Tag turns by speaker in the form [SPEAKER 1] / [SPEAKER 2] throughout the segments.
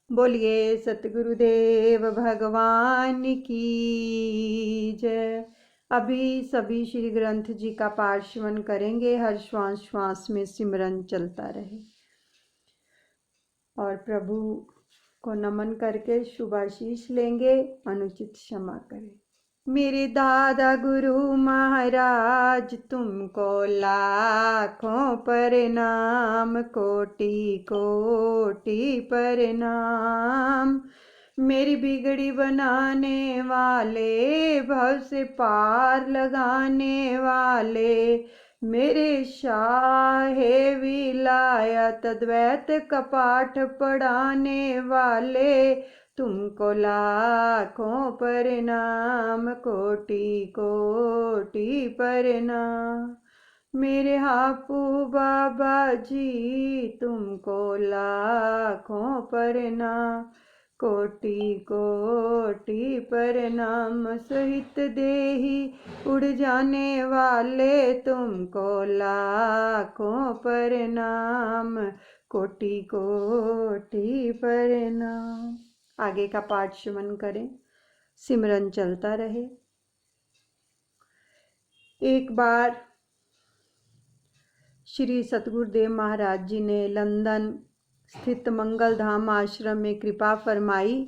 [SPEAKER 1] बोलिए सतगुरुदेव भगवान की जय। अभी सभी श्री ग्रंथ जी का पाठ श्रवण करेंगे। हर श्वास श्वास में सिमरन चलता रहे और प्रभु को नमन करके शुभाशीष लेंगे। अनुचित क्षमा करें। मेरे दादा गुरु महाराज तुमको लाखों प्रणाम, कोटि कोटि प्रणाम। मेरी बिगड़ी बनाने वाले, भव से पार लगाने वाले, मेरे शाहे विलायत द्वैत कपाठ पढ़ाने वाले, तुमको लाखों प्रणाम, कोटि कोटि प्रणाम। मेरे हापू बाबा जी तुमको लाखों प्रणाम, कोटि कोटि प्रणाम। सहित देही उड़ जाने वाले, तुमको लाखों प्रणाम, कोटि कोटि प्रणाम। आगे का पाठ श्रवण करें, सिमरन चलता रहे। एक बार श्री सतगुरुदेव महाराज जी ने लंदन स्थित मंगल धाम आश्रम में कृपा फरमाई।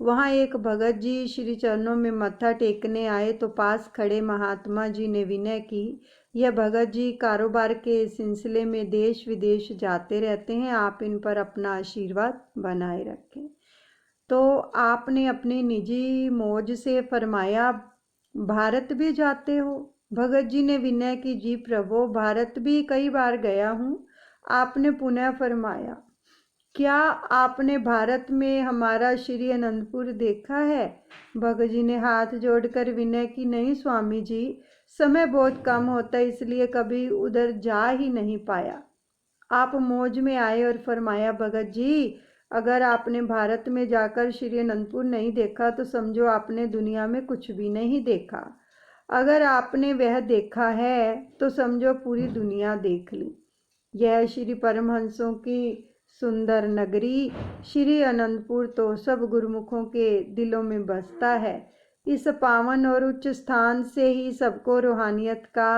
[SPEAKER 1] वहाँ एक भगत जी श्री चरणों में मत्था टेकने आए तो पास खड़े महात्मा जी ने विनय की, यह भगत जी कारोबार के सिलसिले में देश विदेश जाते रहते हैं, आप इन पर अपना आशीर्वाद बनाए रखें। तो आपने अपनी निजी मौज से फरमाया, भारत भी जाते हो? भगत जी ने विनय की, जी प्रभु, भारत भी कई बार गया हूँ। आपने पुनः फरमाया, क्या आपने भारत में हमारा श्री अनंतपुर देखा है? भगत जी ने हाथ जोड़कर विनय की, नहीं स्वामी जी, समय बहुत कम होता है, इसलिए कभी उधर जा ही नहीं पाया। आप मौज में आए और फरमाया, भगत जी, अगर आपने भारत में जाकर श्री अनंतपुर नहीं देखा तो समझो आपने दुनिया में कुछ भी नहीं देखा। अगर आपने वह देखा है तो समझो पूरी दुनिया देख ली। यह श्री परमहंसों की सुंदर नगरी श्री अनंतपुर तो सब गुरुमुखों के दिलों में बसता है। इस पावन और उच्च स्थान से ही सबको रूहानियत का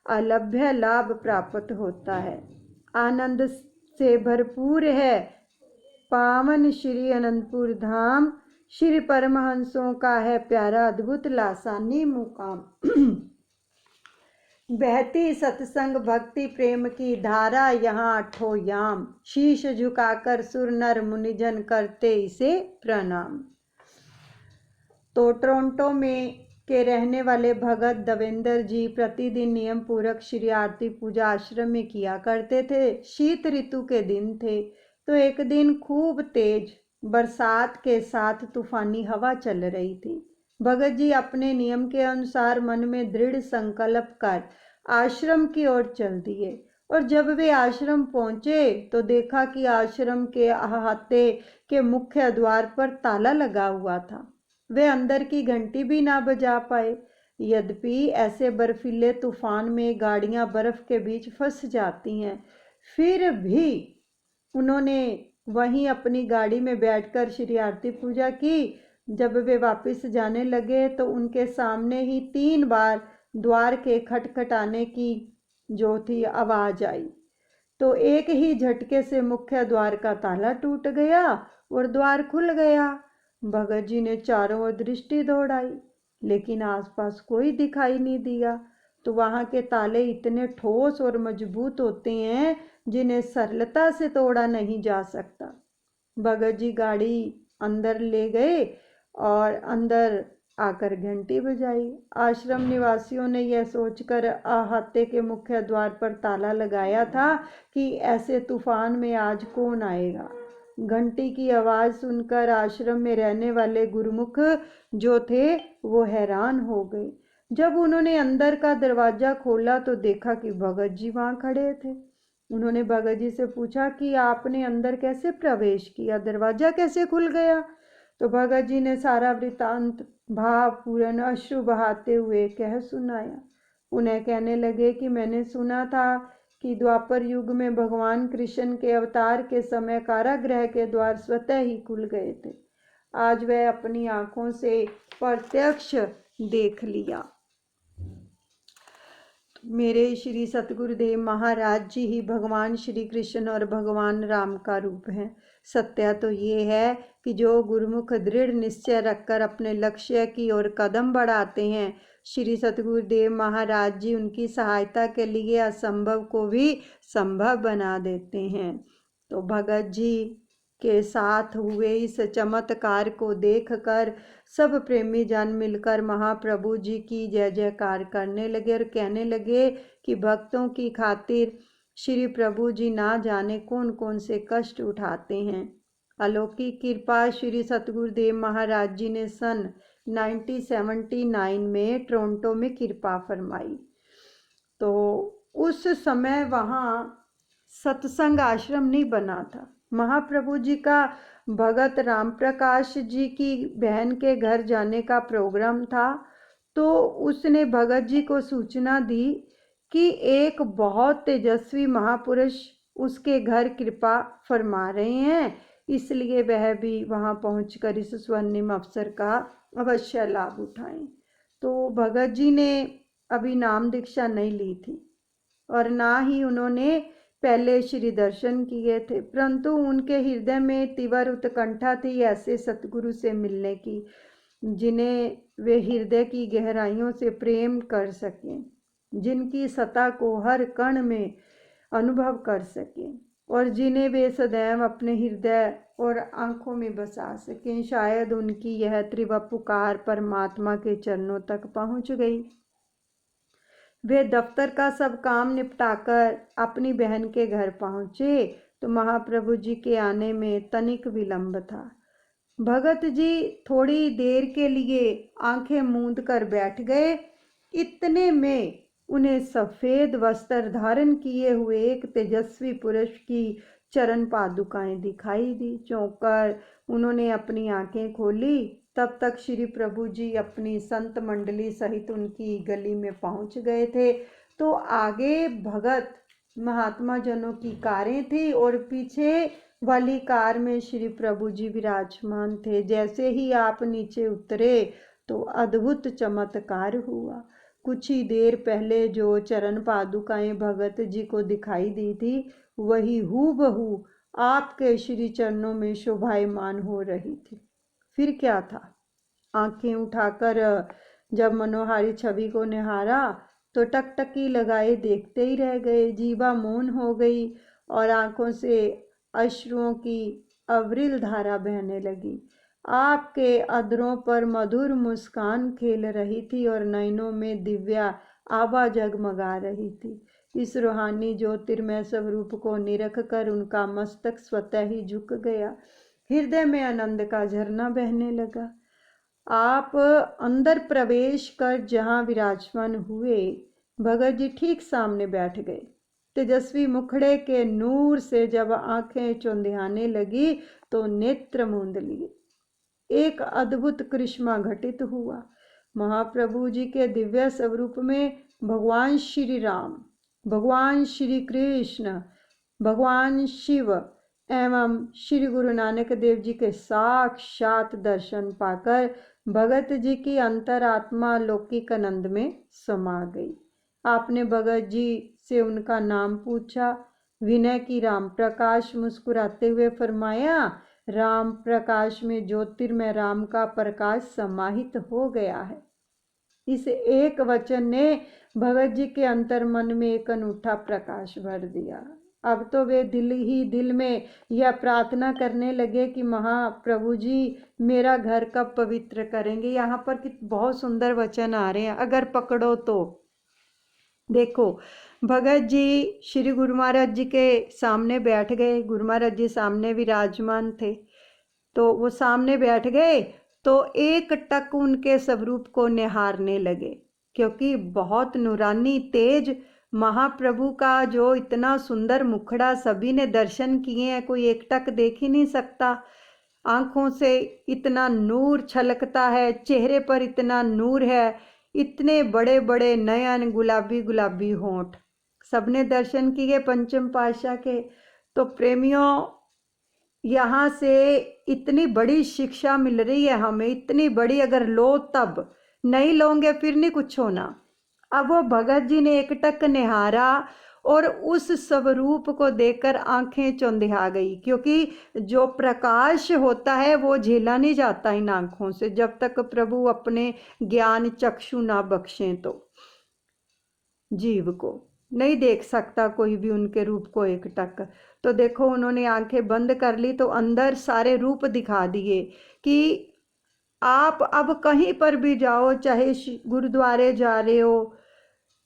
[SPEAKER 1] अलभ्य लाभ प्राप्त होता है। आनंद से भरपूर है पावन श्री अनंतपुर धाम, श्री परमहंसों का है प्यारा अद्भुत लासानी मुकाम। बहती सत्संग भक्ति प्रेम की धारा यहाँ अठो याम, शीश झुकाकर सुर नर मुनिजन करते इसे प्रणाम। तो टोरंटो में के रहने वाले भगत देवेंद्र जी प्रतिदिन नियम पूर्वक श्री आरती पूजा आश्रम में किया करते थे। शीत ऋतु के दिन थे तो एक दिन खूब तेज बरसात के साथ तूफानी हवा चल रही थी। भगत जी अपने नियम के अनुसार मन में दृढ़ संकल्प कर आश्रम की ओर चल दिए और जब वे आश्रम पहुंचे तो देखा कि आश्रम के अहाते के मुख्य द्वार पर ताला लगा हुआ था। वे अंदर की घंटी भी ना बजा पाए। यद्यपि ऐसे बर्फीले तूफान में गाड़ियां बर्फ के बीच फंस जाती हैं, फिर भी उन्होंने वहीं अपनी गाड़ी में बैठकर श्री आरती पूजा की। जब वे वापस जाने लगे तो उनके सामने ही 3 बार द्वार के खटखटाने की जो थी आवाज आई, तो एक ही झटके से मुख्य द्वार का ताला टूट गया और द्वार खुल गया। भगत जी ने चारों ओर दृष्टि दौड़ाई लेकिन आसपास कोई दिखाई नहीं दिया। तो वहां के ताले इतने ठोस और मजबूत होते हैं जिन्हें सरलता से तोड़ा नहीं जा सकता। भगत जी गाड़ी अंदर ले गए और अंदर आकर घंटी बजाई। आश्रम निवासियों ने यह सोचकर अहाते के मुख्य द्वार पर ताला लगाया था कि ऐसे तूफान में आज कौन आएगा। घंटी की आवाज सुनकर आश्रम में रहने वाले गुरुमुख जो थे वो हैरान हो गए। जब उन्होंने अंदर का दरवाजा खोला तो देखा कि भगत जी वहां खड़े थे। उन्होंने भगत जी से पूछा कि आपने अंदर कैसे प्रवेश किया, दरवाजा कैसे खुल गया? तो भगत जी ने सारा वृतांत भावपूर्ण अश्रु बहाते हुए कह सुनाया। उन्हें कहने लगे कि मैंने सुना था कि द्वापर युग में भगवान कृष्ण के अवतार के समय कारागृह के द्वार स्वतः ही खुल गए थे। आज वह अपनी आंखों से प्रत्यक्ष देख लिया। मेरे श्री सतगुरुदेव महाराज जी ही भगवान श्री कृष्ण और भगवान राम का रूप है। सत्य तो ये है कि जो गुरुमुख दृढ़ निश्चय रखकर अपने लक्ष्य की ओर कदम बढ़ाते हैं, श्री सतगुरुदेव महाराज जी उनकी सहायता के लिए असंभव को भी संभव बना देते हैं। तो भगत जी के साथ हुए इस चमत्कार को देखकर सब प्रेमी जन मिलकर महाप्रभु जी की जय जयकार करने लगे और कहने लगे कि भक्तों की खातिर श्री प्रभु जी ना जाने कौन कौन से कष्ट उठाते हैं। अलौकिक कृपा श्री सतगुरुदेव महाराज जी ने सन 1979 में टोरंटो में कृपा फरमाई। तो उस समय वहाँ सत्संग आश्रम नहीं बना था। महाप्रभु जी का भगत राम प्रकाश जी की बहन के घर जाने का प्रोग्राम था। तो उसने भगत जी को सूचना दी कि एक बहुत तेजस्वी महापुरुष उसके घर कृपा फरमा रहे हैं, इसलिए वह भी वहां पहुंचकर इस स्वर्णिम अवसर का अवश्य लाभ उठाएं। तो भगत जी ने अभी नाम दीक्षा नहीं ली थी और ना ही उन्होंने पहले श्री दर्शन किए थे, परंतु उनके हृदय में तीव्र उत्कंठा थी ऐसे सतगुरु से मिलने की, जिन्हें वे हृदय की गहराइयों से प्रेम कर सकें, जिनकी सत्ता को हर कण में अनुभव कर सकें और जिन्हें वे सदैव अपने हृदय और आंखों में बसा सकें। शायद उनकी यह तीव्र पुकार परमात्मा के चरणों तक पहुंच गई। वे दफ्तर का सब काम निपटाकर अपनी बहन के घर पहुंचे तो महाप्रभु जी के आने में तनिक विलंब था। भगत जी थोड़ी देर के लिए आंखें मूंद कर बैठ गए। इतने में उन्हें सफेद वस्त्र धारण किए हुए एक तेजस्वी पुरुष की चरण पादुकाएं दिखाई दी। चौंक कर उन्होंने अपनी आंखें खोली। तब तक श्री प्रभु जी अपनी संत मंडली सहित उनकी गली में पहुंच गए थे। तो आगे भगत महात्मा जनों की कारें थी और पीछे वाली कार में श्री प्रभु जी विराजमान थे। जैसे ही आप नीचे उतरे तो अद्भुत चमत्कार हुआ। कुछ ही देर पहले जो चरण पादुकाएं भगत जी को दिखाई दी थी वही हूबहू आपके श्री चरणों में शोभायमान हो रही थी। फिर क्या था? आंखें उठाकर जब मनोहारी छवि को निहारा तो टकटकी लगाए देखते ही रह गए। जीवा मौन हो गई और आंखों से अश्रुओं की अविरल धारा बहने लगी। आपके अधरों पर मधुर मुस्कान खेल रही थी और नयनों में दिव्या आभा जगमगा रही थी। इस रूहानी ज्योतिर्मय स्वरूप को निरख कर उनका मस्तक स्वतः ही झुक गया। हृदय में आनंद का झरना बहने लगा। आप अंदर प्रवेश कर जहां विराजमान हुए, भगत जी ठीक सामने बैठ गए। तेजस्वी मुखड़े के नूर से जब आंखें चौंधियाने लगी तो नेत्र मूंद लिए। एक अद्भुत करिश्मा घटित हुआ। महाप्रभु जी के दिव्य स्वरूप में भगवान श्री राम, भगवान श्री कृष्ण, भगवान शिव एवं श्री गुरु नानक देव जी के साक्षात दर्शन पाकर भगत जी की अंतरात्मा लौकिक आनंद में समा गई। आपने भगत जी से उनका नाम पूछा। विनय की राम प्रकाश मुस्कुराते हुए फरमाया, राम प्रकाश में ज्योतिर्मय राम का प्रकाश समाहित हो गया है। इस एक वचन ने भगत जी के अंतर मन में एक अनूठा प्रकाश भर दिया। अब तो वे दिल ही दिल में यह प्रार्थना करने लगे कि महाप्रभु जी मेरा घर कब पवित्र करेंगे। यहाँ पर बहुत सुंदर वचन आ रहे हैं, अगर पकड़ो तो देखो। भगत जी श्री गुरु महाराज जी के सामने बैठ गए। गुरु महाराज जी सामने विराजमान थे तो वो सामने बैठ गए तो एक टक उनके स्वरूप को निहारने लगे, क्योंकि बहुत नूरानी तेज महाप्रभु का जो इतना सुंदर मुखड़ा सभी ने दर्शन किए हैं, कोई एक टक देख ही नहीं सकता। आंखों से इतना नूर छलकता है, चेहरे पर इतना नूर है, इतने बड़े बड़े नयन, गुलाबी गुलाबी होंठ, सबने दर्शन किए पंचम पातशाह के। तो प्रेमियों, यहाँ से इतनी बड़ी शिक्षा मिल रही है हमें, इतनी बड़ी, अगर लो तब, नहीं लोगे फिर नहीं कुछ होना। अब वो भगत जी ने एकटक निहारा और उस स्वरूप को देखकर आंखें चौंधिया गई, क्योंकि जो प्रकाश होता है वो झेला नहीं जाता इन आंखों से, जब तक प्रभु अपने ज्ञान चक्षु ना बख्शें तो जीव को नहीं देख सकता कोई भी उनके रूप को एकटक। तो देखो उन्होंने आंखें बंद कर ली तो अंदर सारे रूप दिखा दिए कि आप अब कहीं पर भी जाओ, चाहे गुरुद्वारे जा रहे हो,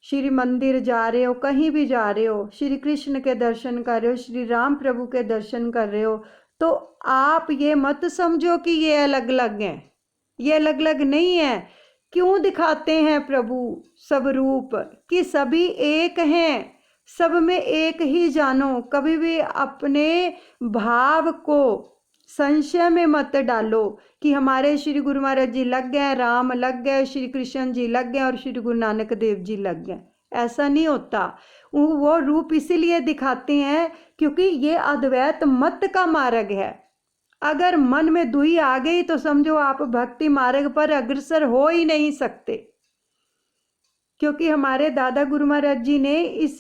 [SPEAKER 1] श्री मंदिर जा रहे हो, कहीं भी जा रहे हो, श्री कृष्ण के दर्शन कर रहे हो, श्री राम प्रभु के दर्शन कर रहे हो, तो आप ये मत समझो कि ये अलग अलग हैं। ये अलग अलग नहीं है। क्यों दिखाते हैं प्रभु सब रूप कि सभी एक हैं, सब में एक ही जानो। कभी भी अपने भाव को संशय में मत डालो कि हमारे श्री गुरु महाराज जी लग गए, राम लग गए, श्री कृष्ण जी लग गए और श्री गुरु नानक देव जी लग गए। ऐसा नहीं होता। वो रूप इसीलिए दिखाते हैं क्योंकि ये अद्वैत मत का मार्ग है। अगर मन में दुई आ गई तो समझो आप भक्ति मार्ग पर अग्रसर हो ही नहीं सकते, क्योंकि हमारे दादा गुरु महाराज जी ने इस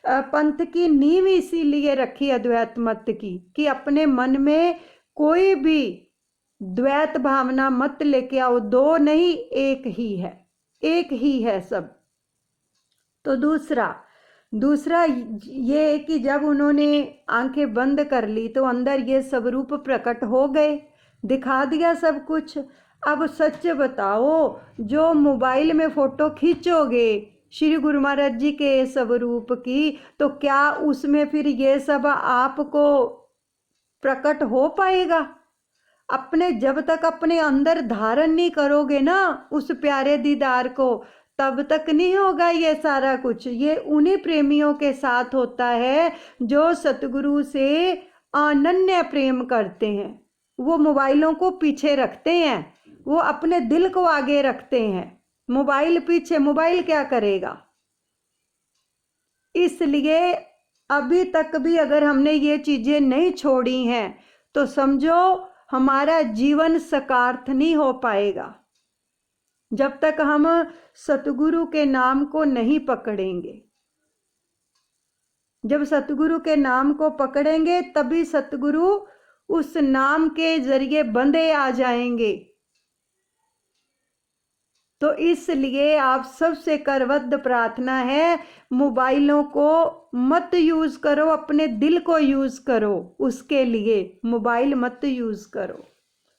[SPEAKER 1] पंथ की नींव इसीलिए रखी अद्वैत मत की कि अपने मन में कोई भी द्वैत भावना मत लेके आओ। दो नहीं, एक ही है, एक ही है सब। तो दूसरा ये कि जब उन्होंने आंखें बंद कर ली तो अंदर ये सब रूप प्रकट हो गए, दिखा दिया सब कुछ। अब सच बताओ, जो मोबाइल में फोटो खींचोगे श्री गुरु महाराज जी के स्वरूप की, तो क्या उसमें फिर ये सब आपको प्रकट हो पाएगा? अपने जब तक अपने अंदर धारण नहीं करोगे ना उस प्यारे दीदार को, तब तक नहीं होगा ये सारा कुछ। ये उन्हीं प्रेमियों के साथ होता है जो सतगुरु से अनन्य प्रेम करते हैं। वो मोबाइलों को पीछे रखते हैं, वो अपने दिल को आगे रखते हैं। मोबाइल पीछे, मोबाइल क्या करेगा? इसलिए अभी तक भी अगर हमने ये चीजें नहीं छोड़ी हैं तो समझो हमारा जीवन सकार्थ नहीं हो पाएगा जब तक हम सतगुरु के नाम को नहीं पकड़ेंगे। जब सतगुरु के नाम को पकड़ेंगे तभी सतगुरु उस नाम के जरिए बंधे आ जाएंगे। तो इसलिए आप सबसे करबद्ध प्रार्थना है, मोबाइलों को मत यूज करो, अपने दिल को यूज करो। उसके लिए मोबाइल मत यूज करो।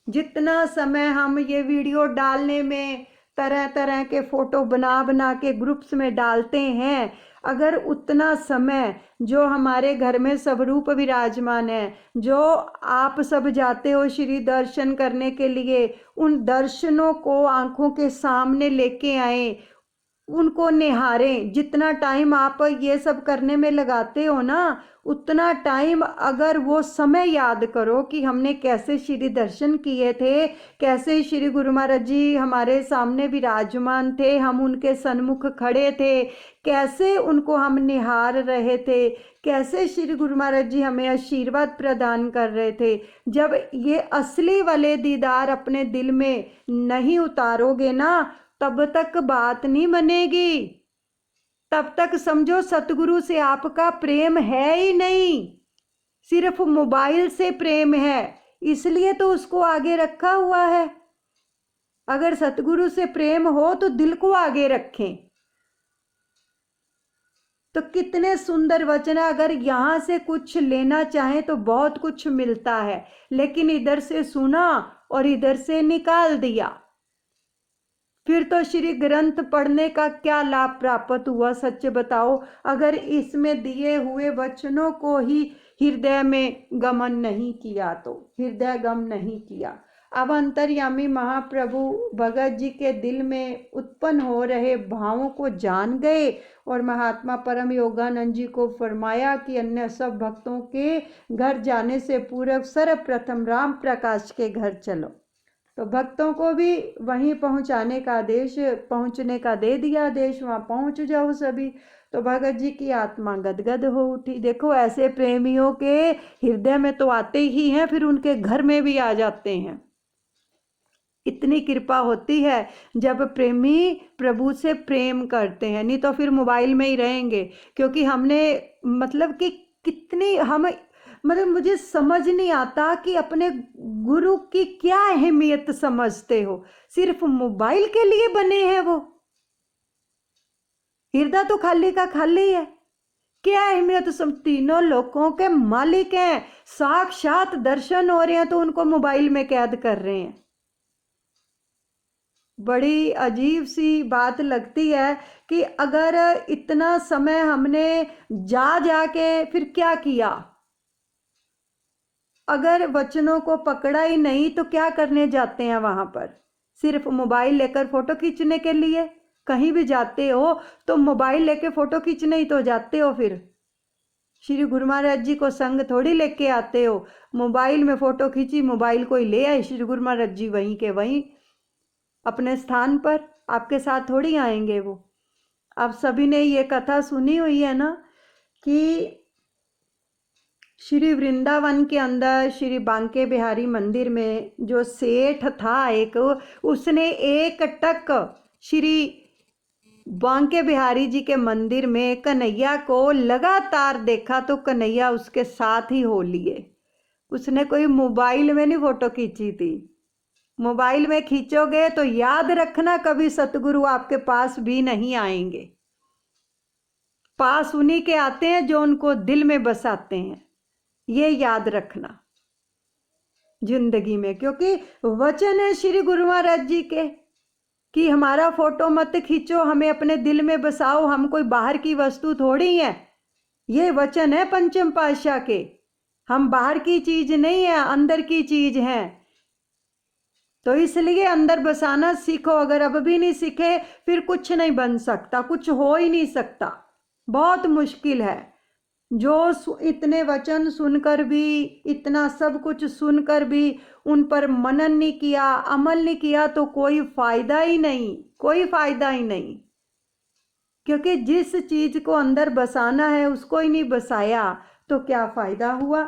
[SPEAKER 1] जितना समय हम ये वीडियो डालने में तरह तरह के फोटो बना बना के ग्रुप्स में डालते हैं, अगर उतना समय जो हमारे घर में स्वरूप विराजमान है, जो आप सब जाते हो श्री दर्शन करने के लिए, उन दर्शनों को आंखों के सामने लेके आए, उनको निहारें। जितना टाइम आप ये सब करने में लगाते हो ना, उतना टाइम अगर वो समय याद करो कि हमने कैसे श्री दर्शन किए थे, कैसे श्री गुरु महाराज जी हमारे सामने विराजमान थे, हम उनके सन्मुख खड़े थे, कैसे उनको हम निहार रहे थे, कैसे श्री गुरु महाराज जी हमें आशीर्वाद प्रदान कर रहे थे। जब ये असली वाले दीदार अपने दिल में नहीं उतारोगे ना, तब तक बात नहीं बनेगी। तब तक समझो सतगुरु से आपका प्रेम है ही नहीं, सिर्फ मोबाइल से प्रेम है, इसलिए तो उसको आगे रखा हुआ है। अगर सतगुरु से प्रेम हो तो दिल को आगे रखें। तो कितने सुंदर वचन। अगर यहाँ से कुछ लेना चाहें तो बहुत कुछ मिलता है, लेकिन इधर से सुना और इधर से निकाल दिया, फिर तो श्री ग्रंथ पढ़ने का क्या लाभ प्राप्त हुआ? सच बताओ, अगर इसमें दिए हुए वचनों को ही हृदय में गमन नहीं किया तो, हृदय गम नहीं किया। अब अंतर्यामी महाप्रभु भगत जी के दिल में उत्पन्न हो रहे भावों को जान गए और महात्मा परम योगानंद जी को फरमाया कि अन्य सब भक्तों के घर जाने से पूर्व सर्वप्रथम राम प्रकाश के घर चलो। तो भक्तों को भी वहीं पहुंचाने का आदेश, पहुंचने का दे दिया आदेश, वहां पहुंच जाओ सभी। तो भगत जी की आत्मा गदगद हो उठी। देखो ऐसे प्रेमियों के हृदय में तो आते ही हैं, फिर उनके घर में भी आ जाते हैं। इतनी कृपा होती है जब प्रेमी प्रभु से प्रेम करते हैं, नहीं तो फिर मोबाइल में ही रहेंगे। क्योंकि हमने मतलब कि कितनी हम मतलब मुझे समझ नहीं आता कि अपने गुरु की क्या अहमियत समझते हो। सिर्फ मोबाइल के लिए बने हैं वो, हृदय तो खाली का खाली है। क्या अहमियत, सब तीनों लोकों के मालिक हैं, साक्षात दर्शन हो रहे हैं तो उनको मोबाइल में कैद कर रहे हैं। बड़ी अजीब सी बात लगती है कि अगर इतना समय हमने जा के फिर क्या किया, अगर वचनों को पकड़ा ही नहीं तो क्या करने जाते हैं वहां पर? सिर्फ मोबाइल लेकर फोटो खींचने के लिए? कहीं भी जाते हो तो मोबाइल लेके फोटो खींचने ही तो जाते हो। फिर श्री गुरु महाराज जी को संग थोड़ी लेके आते हो। मोबाइल में फोटो खींची, मोबाइल को ही ले आए, श्री गुरु महाराज जी वहीं के वहीं अपने स्थान पर, आपके साथ थोड़ी आएंगे वो। आप सभी ने ये कथा सुनी हुई है ना कि श्री वृंदावन के अंदर श्री बांके बिहारी मंदिर में जो सेठ था एक, उसने एक टक श्री बांके बिहारी जी के मंदिर में कन्हैया को लगातार देखा तो कन्हैया उसके साथ ही हो लिए। उसने कोई मोबाइल में नहीं फोटो खींची थी। मोबाइल में खींचोगे तो याद रखना कभी सतगुरु आपके पास भी नहीं आएंगे। पास उन्हीं के आते हैं जो उनको दिल में बसाते हैं, ये याद रखना जिंदगी में। क्योंकि वचन है श्री गुरु महाराज जी के कि हमारा फोटो मत खींचो, हमें अपने दिल में बसाओ, हम कोई बाहर की वस्तु थोड़ी है। ये वचन है पंचम पातशाह के, हम बाहर की चीज नहीं है, अंदर की चीज है। तो इसलिए अंदर बसाना सीखो। अगर अब भी नहीं सीखे फिर कुछ नहीं बन सकता, कुछ हो ही नहीं सकता, बहुत मुश्किल है। जो इतने वचन सुनकर भी, इतना सब कुछ सुनकर भी उन पर मनन नहीं किया, अमल नहीं किया तो कोई फायदा ही नहीं, कोई फायदा ही नहीं। क्योंकि जिस चीज को अंदर बसाना है उसको ही नहीं बसाया तो क्या फायदा हुआ।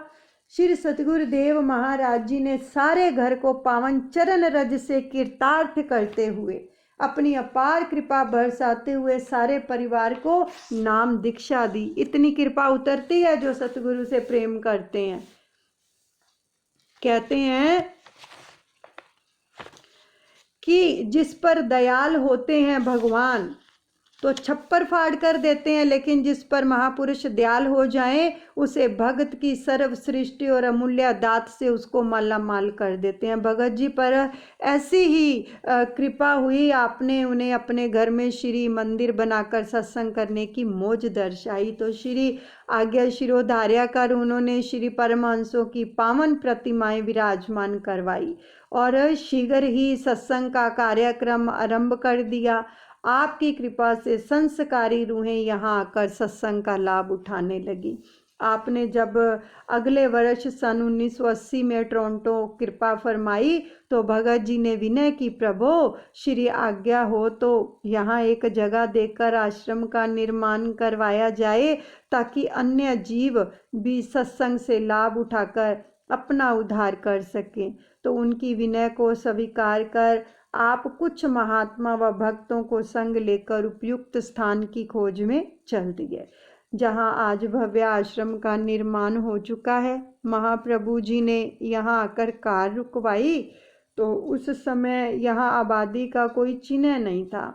[SPEAKER 1] श्री सतगुरुदेव महाराज जी ने सारे घर को पावन चरण रज से कृतार्थ करते हुए, अपनी अपार कृपा बरसाते हुए सारे परिवार को नाम दीक्षा दी। इतनी कृपा उतरती है जो सतगुरु से प्रेम करते हैं। कहते हैं कि जिस पर दयाल होते हैं भगवान तो छप्पर फाड़ कर देते हैं, लेकिन जिस पर महापुरुष दयाल हो जाएं उसे भगत की सर्व सृष्टि और अमूल्य दात से उसको माला माल कर देते हैं। भगत जी पर ऐसी ही कृपा हुई, आपने उन्हें अपने घर में श्री मंदिर बनाकर सत्संग करने की मौज दर्शाई। तो श्री आज्ञा शिरोधार्या कर उन्होंने श्री परमहंसों की पावन प्रतिमाएं विराजमान करवाई और शीघ्र ही सत्संग का कार्यक्रम आरंभ कर दिया। आपकी कृपा से संस्कारी रूहें यहाँ आकर सत्संग का लाभ उठाने लगी। आपने जब अगले वर्ष सन 1980 में टोरंटो कृपा फरमाई तो भगत जी ने विनय की, प्रभु श्री आज्ञा हो तो यहाँ एक जगह देकर आश्रम का निर्माण करवाया जाए ताकि अन्य जीव भी सत्संग से लाभ उठाकर अपना उद्धार कर सकें। तो उनकी विनय को स्वीकार कर आप कुछ महात्मा व भक्तों को संग लेकर उपयुक्त स्थान की खोज में चल दिए, जहां आज भव्य आश्रम का निर्माण हो चुका है। महाप्रभु जी ने यहाँ आकर कार रुकवाई तो उस समय यहाँ आबादी का कोई चिन्ह नहीं था,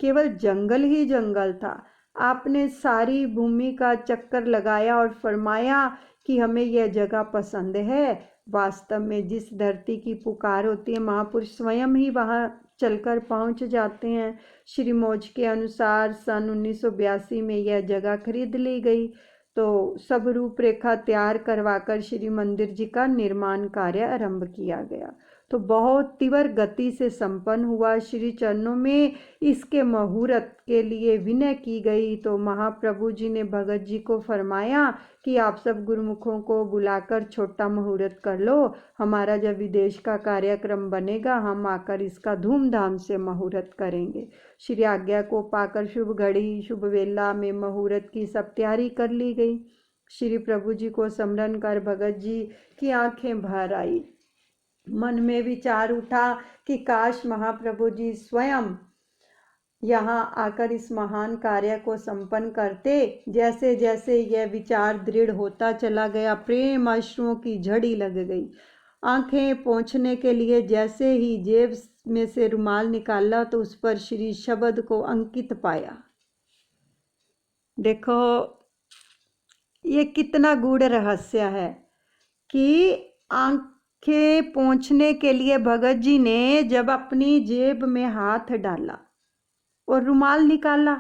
[SPEAKER 1] केवल जंगल ही जंगल था। आपने सारी भूमि का चक्कर लगाया और फरमाया कि हमें यह जगह पसंद है। वास्तव में जिस धरती की पुकार होती है महापुरुष स्वयं ही वहां चलकर पहुंच जाते हैं। श्री मौज के अनुसार सन 1982 में यह जगह खरीद ली गई तो सब रूपरेखा तैयार करवाकर श्री मंदिर जी का निर्माण कार्य आरंभ किया गया। तो बहुत तीव्र गति से संपन्न हुआ। श्री चरणों में इसके मुहूर्त के लिए विनय की गई तो महाप्रभु जी ने भगत जी को फरमाया कि आप सब गुरुमुखों को बुलाकर छोटा मुहूर्त कर लो, हमारा जब विदेश का कार्यक्रम बनेगा हम आकर इसका धूमधाम से मुहूर्त करेंगे। श्री आज्ञा को पाकर शुभ घड़ी शुभ वेला में मुहूर्त की सब तैयारी कर ली गई। श्री प्रभु जी को स्मरण कर भगत जी की आंखें भर आई। मन में विचार उठा कि काश महाप्रभु जी स्वयं यहाँ आकर इस महान कार्य को संपन्न करते। जैसे जैसे यह विचार दृढ़ होता चला गया, प्रेम अश्रुओं की झड़ी लग गई। आंखें पोंछने के लिए जैसे ही जेब में से रुमाल निकाला तो उस पर श्री शब्द को अंकित पाया। देखो ये कितना गूढ़ रहस्य है कि आंखें पोंछने के लिए भगत जी ने जब अपनी जेब में हाथ डाला और रुमाल निकाला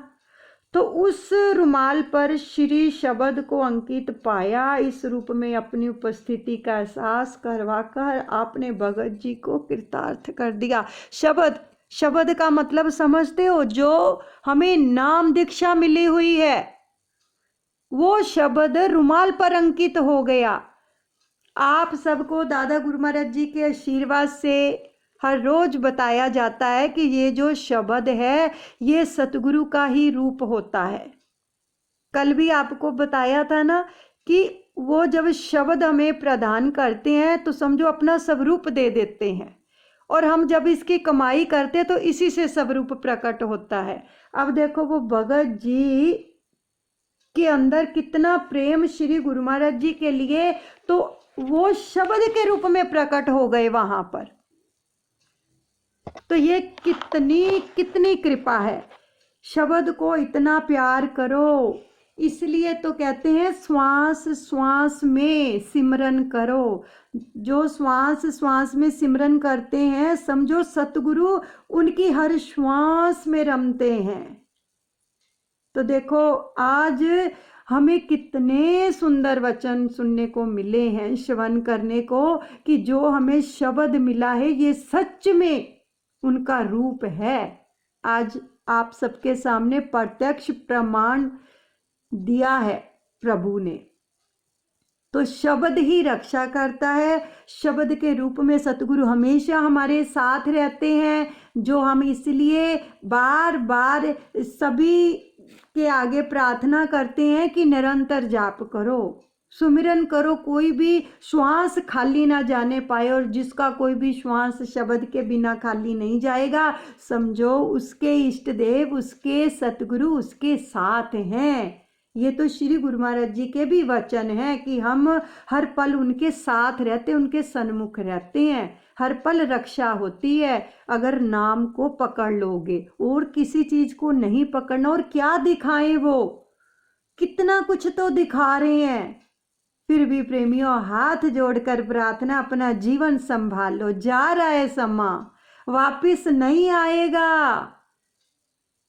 [SPEAKER 1] तो उस रुमाल पर श्री शब्द को अंकित पाया। इस रूप में अपनी उपस्थिति का एहसास करवाकर आपने भगत जी को कृतार्थ कर दिया। शब्द का मतलब समझते हो? जो हमें नाम दीक्षा मिली हुई है वो शब्द रुमाल पर अंकित हो गया। आप सबको दादा गुरु महाराज जी के आशीर्वाद से हर रोज बताया जाता है कि ये जो शब्द है ये सतगुरु का ही रूप होता है। कल भी आपको बताया था ना कि वो जब शब्द हमें प्रदान करते हैं तो समझो अपना स्वरूप दे देते हैं, और हम जब इसकी कमाई करते तो इसी से स्वरूप प्रकट होता है। अब देखो वो भगत जी के अंदर कितना प्रेम श्री गुरु महाराज जी के लिए, तो वो शब्द के रूप में प्रकट हो गए वहां पर। तो ये कितनी कृपा है। शब्द को इतना प्यार करो, इसलिए तो कहते हैं श्वास श्वास में सिमरन करो। जो श्वास श्वास में सिमरन करते हैं समझो सतगुरु उनकी हर श्वास में रमते हैं। तो देखो आज हमें कितने सुंदर वचन सुनने को मिले हैं, श्रवण करने को, कि जो हमें शब्द मिला है ये सच में उनका रूप है। आज आप सबके सामने प्रत्यक्ष प्रमाण दिया है प्रभु ने। तो शब्द ही रक्षा करता है। शब्द के रूप में सतगुरु हमेशा हमारे साथ रहते हैं, जो हम इसलिए बार बार सभी के आगे प्रार्थना करते हैं कि निरंतर जाप करो, सुमिरन करो, कोई भी श्वास खाली ना जाने पाए। और जिसका कोई भी श्वास शब्द के बिना खाली नहीं जाएगा समझो उसके इष्ट देव, उसके सतगुरु उसके साथ हैं। ये तो श्री गुरु महाराज जी के भी वचन हैं कि हम हर पल उनके साथ रहते, उनके सन्मुख रहते हैं, हर पल रक्षा होती है अगर नाम को पकड़ लोगे। और किसी चीज को नहीं पकड़ना। और क्या दिखाएं, वो कितना कुछ तो दिखा रहे हैं, फिर भी प्रेमियों हाथ जोड़कर प्रार्थना, अपना जीवन संभालो। जा रहा है समा, वापिस नहीं आएगा।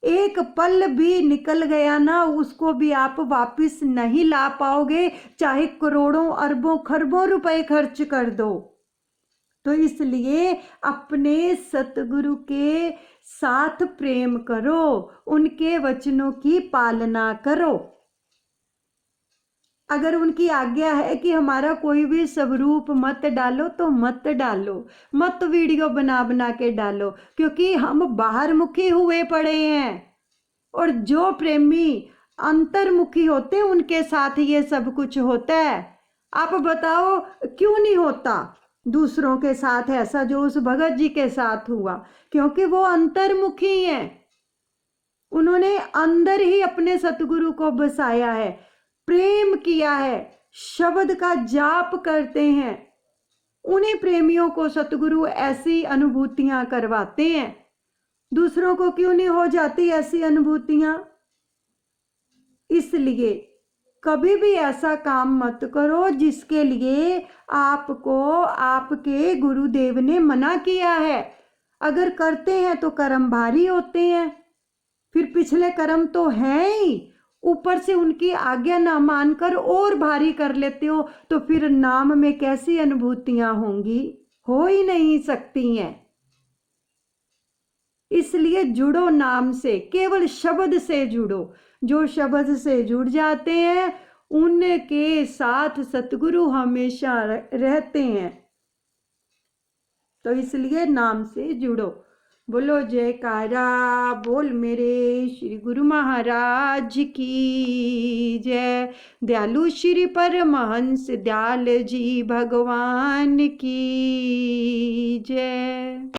[SPEAKER 1] एक पल भी निकल गया ना उसको भी आप वापिस नहीं ला पाओगे, चाहे करोड़ों अरबों खरबों रुपए खर्च कर दो। तो इसलिए अपने सतगुरु के साथ प्रेम करो, उनके वचनों की पालना करो। अगर उनकी आज्ञा है कि हमारा कोई भी स्वरूप मत डालो तो मत डालो, मत वीडियो बना बना के डालो, क्योंकि हम बाहरमुखी हुए पड़े हैं। और जो प्रेमी अंतर्मुखी होते हैं उनके साथ ये सब कुछ होता है। आप बताओ क्यों नहीं होता दूसरों के साथ ऐसा जो उस भगत जी के साथ हुआ? क्योंकि वो अंतर्मुखी हैं, उन्होंने अंदर ही अपने सतगुरु को बसाया है, प्रेम किया है, शब्द का जाप करते हैं। उन्हीं प्रेमियों को सतगुरु ऐसी अनुभूतियां करवाते हैं। दूसरों को क्यों नहीं हो जाती ऐसी अनुभूतियां? इसलिए कभी भी ऐसा काम मत करो जिसके लिए आपको आपके गुरुदेव ने मना किया है। अगर करते हैं तो कर्म भारी होते हैं, फिर पिछले कर्म तो हैं ही, ऊपर से उनकी आज्ञा ना मानकर और भारी कर लेते हो, तो फिर नाम में कैसी अनुभूतियां होंगी? हो ही नहीं सकती हैं। इसलिए जुड़ो नाम से, केवल शब्द से जुड़ो। जो शब्द से जुड़ जाते हैं उनके साथ सतगुरु हमेशा रहते हैं। तो इसलिए नाम से जुड़ो। बोलो जयकारा बोल मेरे श्री गुरु महाराज की जय। दयालु श्री परमहंस दयाल जी भगवान की जय।